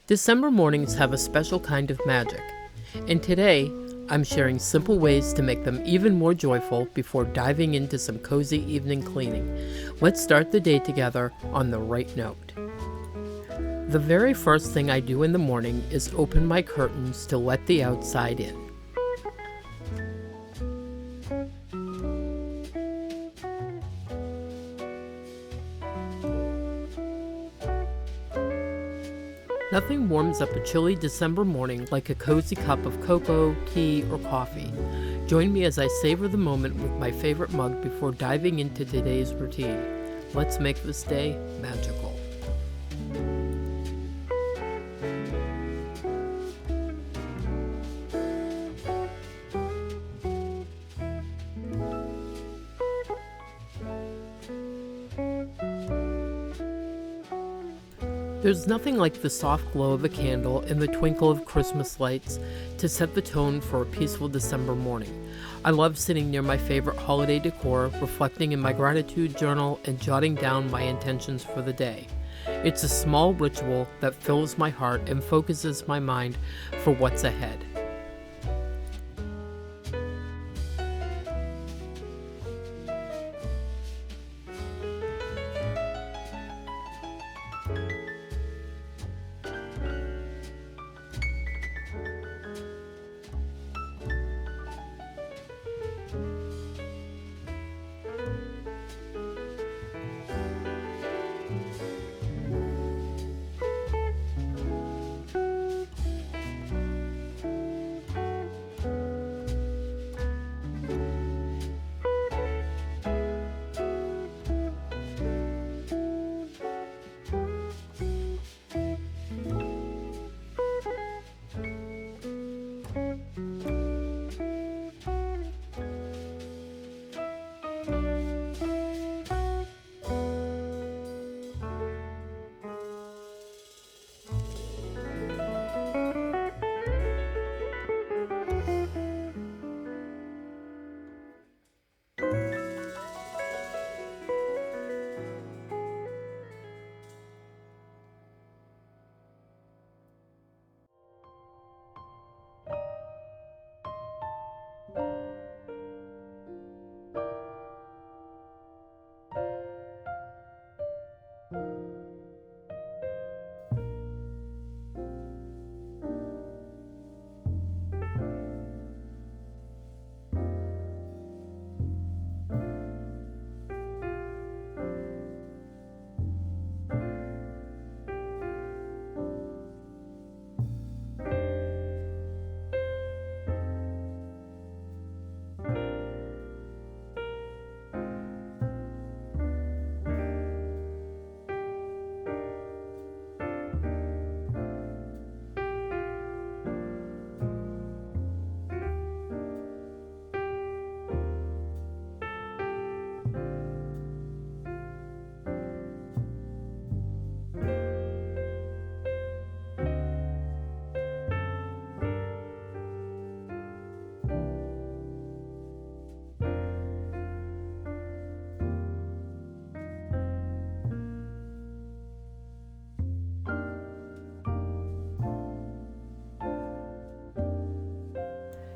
December mornings have a special kind of magic, and today I'm sharing simple ways to make them even more joyful before diving into some cozy evening cleaning. Let's start the day together on the right note. The very first thing I do in the morning is open my curtains to let the outside in. Nothing warms up a chilly December morning like a cozy cup of cocoa, tea, or coffee. Join me as I savor the moment with my favorite mug before diving into today's routine. Let's make this day magical. There's nothing like the soft glow of a candle and the twinkle of Christmas lights to set the tone for a peaceful December morning. I love sitting near my favorite holiday decor, reflecting in my gratitude journal and jotting down my intentions for the day. It's a small ritual that fills my heart and focuses my mind for what's ahead.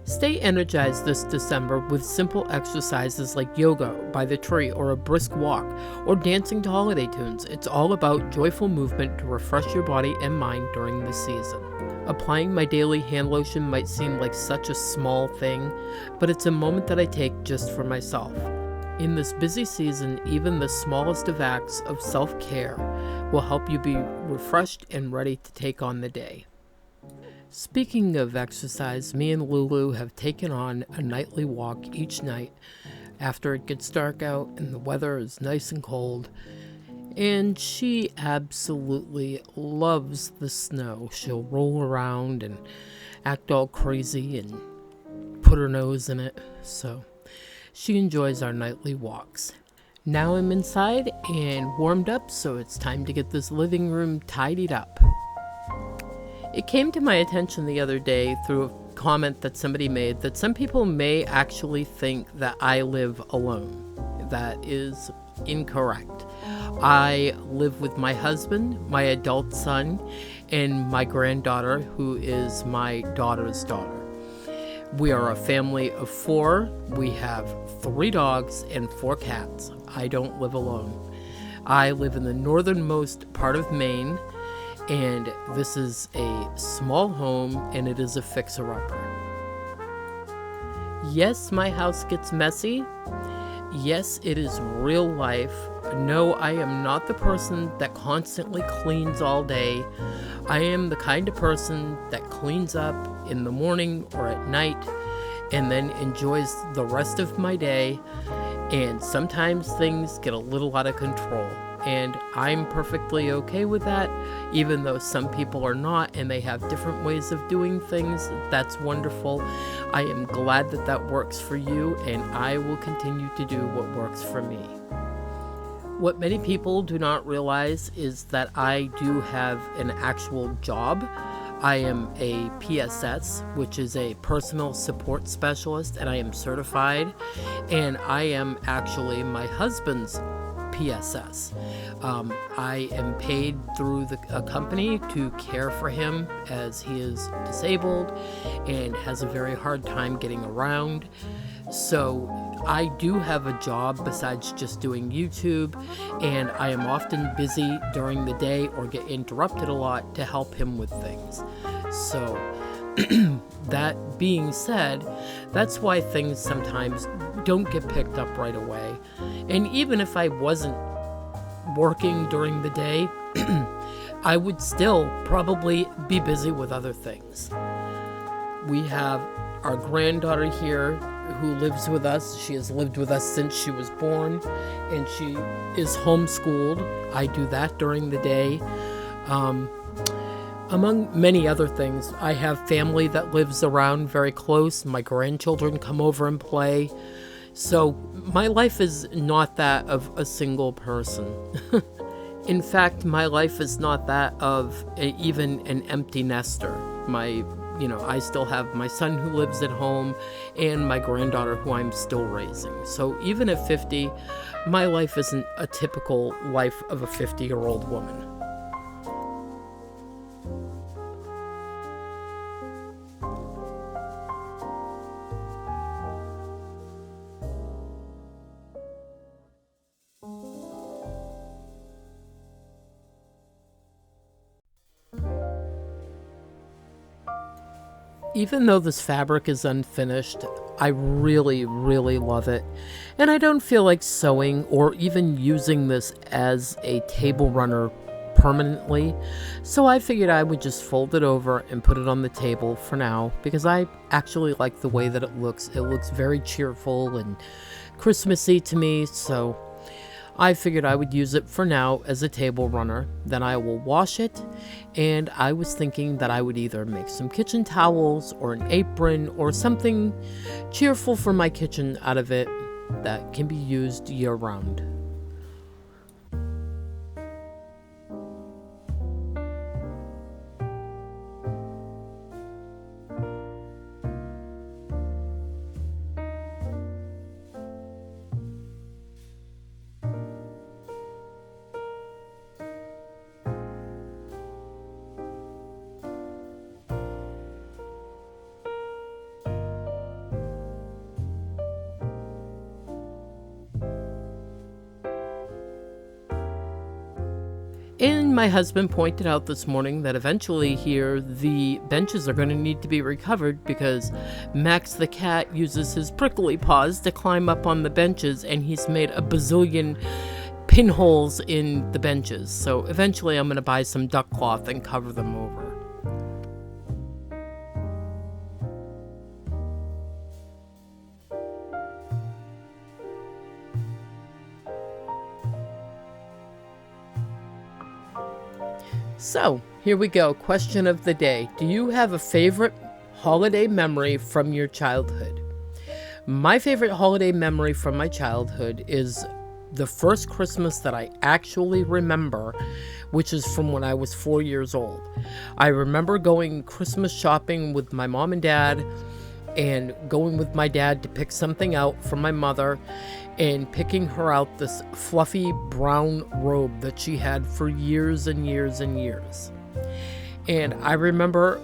Stay energized this December with simple exercises like yoga by the tree or a brisk walk or dancing to holiday tunes. It's all about joyful movement to refresh your body and mind during the season. Applying my daily hand lotion might seem like such a small thing, but it's a moment that I take just for myself. In this busy season, even the smallest of acts of self-care will help you be refreshed and ready to take on the day. Speaking of exercise, me and Lulu have taken on a nightly walk each night after it gets dark out and the weather is nice and cold. And she absolutely loves the snow. She'll roll around and act all crazy and put her nose in it. So she enjoys our nightly walks. Now I'm inside and warmed up, so it's time to get this living room tidied up. It came to my attention the other day through a comment that somebody made that some people may actually think that I live alone. That is incorrect. I live with my husband, my adult son, and my granddaughter, who is my daughter's daughter. We are a family of 4. We have 3 dogs and 4 cats. I don't live alone. I live in the northernmost part of Maine, and this is a small home, and it is a fixer-upper. Yes, my house gets messy. Yes, it is real life. No, I am not the person that constantly cleans all day. I am the kind of person that cleans up in the morning or at night and then enjoys the rest of my day. And sometimes things get a little out of control. And I'm perfectly okay with that, even though some people are not and they have different ways of doing things. That's wonderful. I am glad that that works for you, and I will continue to do what works for me. What many people do not realize is that I do have an actual job. I am a PSS, which is a personal support specialist, and I am certified, and I am actually my husband's PSS. I am paid through a company to care for him as he is disabled and has a very hard time getting around. So I do have a job besides just doing YouTube, and I am often busy during the day or get interrupted a lot to help him with things. So that being said, that's why things sometimes don't get picked up right away. And even if I wasn't working during the day, I would still probably be busy with other things. We have our granddaughter here who lives with us. She has lived with us since she was born, and she is homeschooled. I do that during the day. Among many other things, I have family that lives around very close. My grandchildren come over and play. So my life is not that of a single person. In fact, my life is not that of even an empty nester. I still have my son who lives at home and my granddaughter who I'm still raising. So even at 50, my life isn't a typical life of a 50-year-old woman. Even though this fabric is unfinished, I really, really love it. And I don't feel like sewing or even using this as a table runner permanently. So I figured I would just fold it over and put it on the table for now, because I actually like the way that it looks. It looks very cheerful and Christmassy to me, so I figured I would use it for now as a table runner. Then I will wash it, and I was thinking that I would either make some kitchen towels or an apron or something cheerful for my kitchen out of it that can be used year-round. And my husband pointed out this morning that eventually here the benches are going to need to be recovered because Max the cat uses his prickly paws to climb up on the benches, and he's made a bazillion pinholes in the benches. So eventually I'm going to buy some duck cloth and cover them over. So, here we go. Question of the day. Do you have a favorite holiday memory from your childhood? My favorite holiday memory from my childhood is the first Christmas that I actually remember, which is from when I was 4 years old. I remember going Christmas shopping with my mom and dad, and going with my dad to pick something out for my mother, and picking her out this fluffy brown robe that she had for years and years and years. And I remember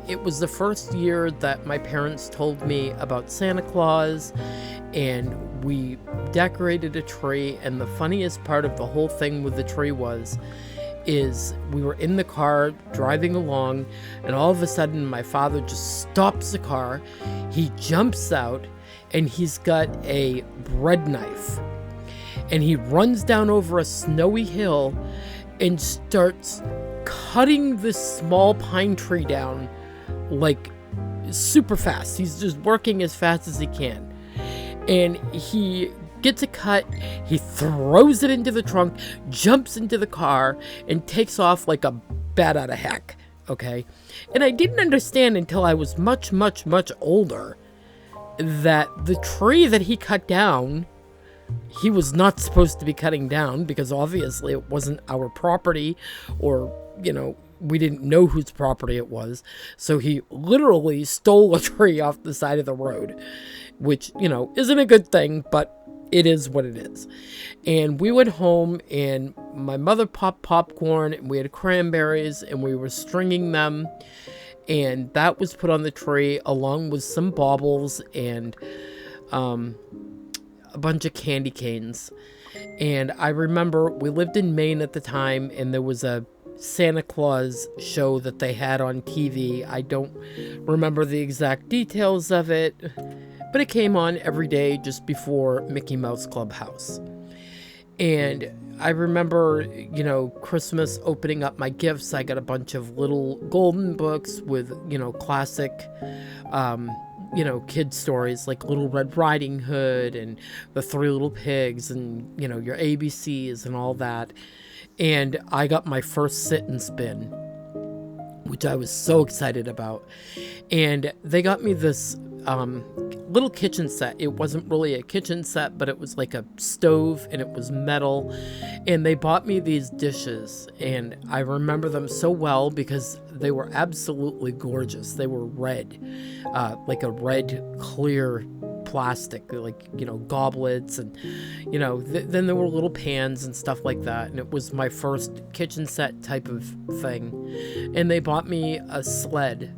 it was the first year that my parents told me about Santa Claus, and we decorated a tree. And the funniest part of the whole thing with the tree is we were in the car driving along, and all of a sudden my father just stops the car. He jumps out, and he's got a bread knife, and he runs down over a snowy hill and starts cutting this small pine tree down like super fast. He's just working as fast as he can, and he gets a cut, he throws it into the trunk, jumps into the car, and takes off like a bat out of heck. Okay, and I didn't understand until I was much older that the tree that he cut down, he was not supposed to be cutting down, because obviously it wasn't our property, or we didn't know whose property it was. So he literally stole a tree off the side of the road, which, isn't a good thing, but it is what it is. And we went home, and my mother popped popcorn, and we had cranberries, and we were stringing them, and that was put on the tree along with some baubles and a bunch of candy canes. And I remember we lived in Maine at the time, and there was a Santa Claus show that they had on TV. I don't remember the exact details of it, but it came on every day just before Mickey Mouse Clubhouse. And I remember, Christmas, opening up my gifts. I got a bunch of little golden books with, classic, kid stories like Little Red Riding Hood and The Three Little Pigs and, your ABCs and all that. And I got my first sit and spin, which I was so excited about. And they got me this little kitchen set. It wasn't really a kitchen set, but it was like a stove, and it was metal. And they bought me these dishes, and I remember them so well because they were absolutely gorgeous. They were red, like a red clear plastic, like, goblets, and then there were little pans and stuff like that. And it was my first kitchen set type of thing. And they bought me a sled,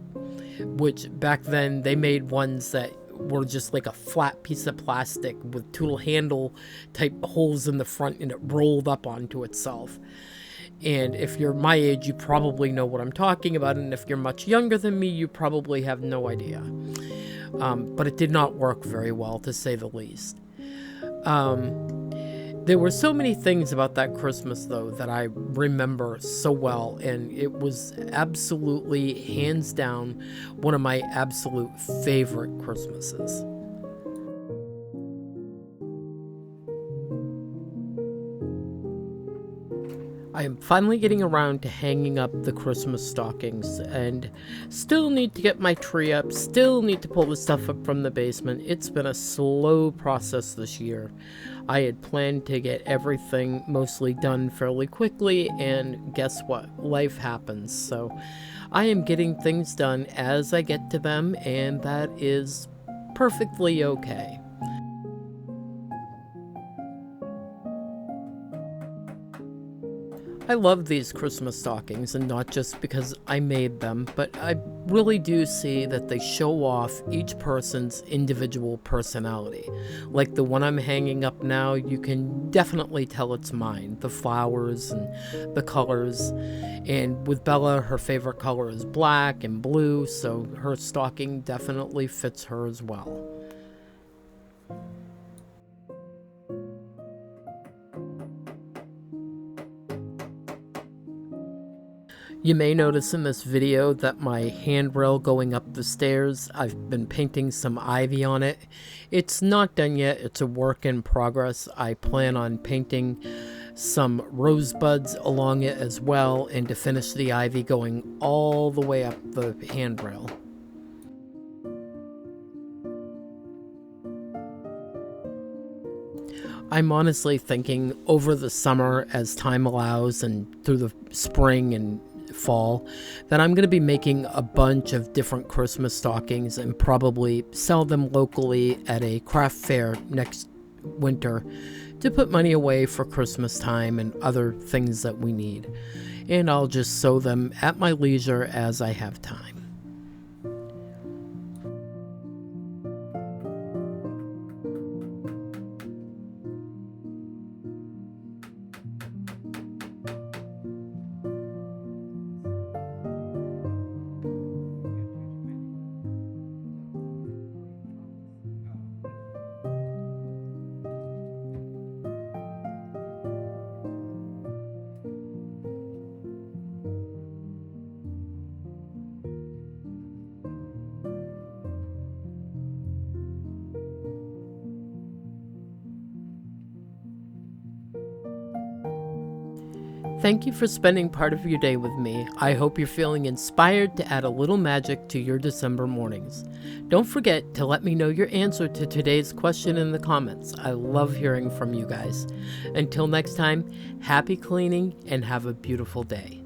which back then they made ones that were just like a flat piece of plastic with two little handle type holes in the front, and it rolled up onto itself. And if you're my age, you probably know what I'm talking about, and if you're much younger than me, you probably have no idea. But it did not work very well, to say the least. There were so many things about that Christmas, though, that I remember so well, and it was absolutely, hands down, one of my absolute favorite Christmases. I am finally getting around to hanging up the Christmas stockings, and still need to get my tree up, still need to pull the stuff up from the basement. It's been a slow process this year. I had planned to get everything mostly done fairly quickly, and guess what? Life happens. So I am getting things done as I get to them, and that is perfectly okay. I love these Christmas stockings, and not just because I made them, but I really do see that they show off each person's individual personality. Like the one I'm hanging up now, you can definitely tell it's mine. The flowers and the colors. And with Bella, her favorite color is black and blue, so her stocking definitely fits her as well. You may notice in this video that my handrail going up the stairs, I've been painting some ivy on it. It's not done yet, it's a work in progress. I plan on painting some rosebuds along it as well, and to finish the ivy going all the way up the handrail. I'm honestly thinking over the summer, as time allows, and through the spring and fall, that I'm going to be making a bunch of different Christmas stockings and probably sell them locally at a craft fair next winter to put money away for Christmas time and other things that we need. and I'll just sew them at my leisure as I have time. Thank you for spending part of your day with me. I hope you're feeling inspired to add a little magic to your December mornings. Don't forget to let me know your answer to today's question in the comments. I love hearing from you guys. Until next time, happy cleaning and have a beautiful day.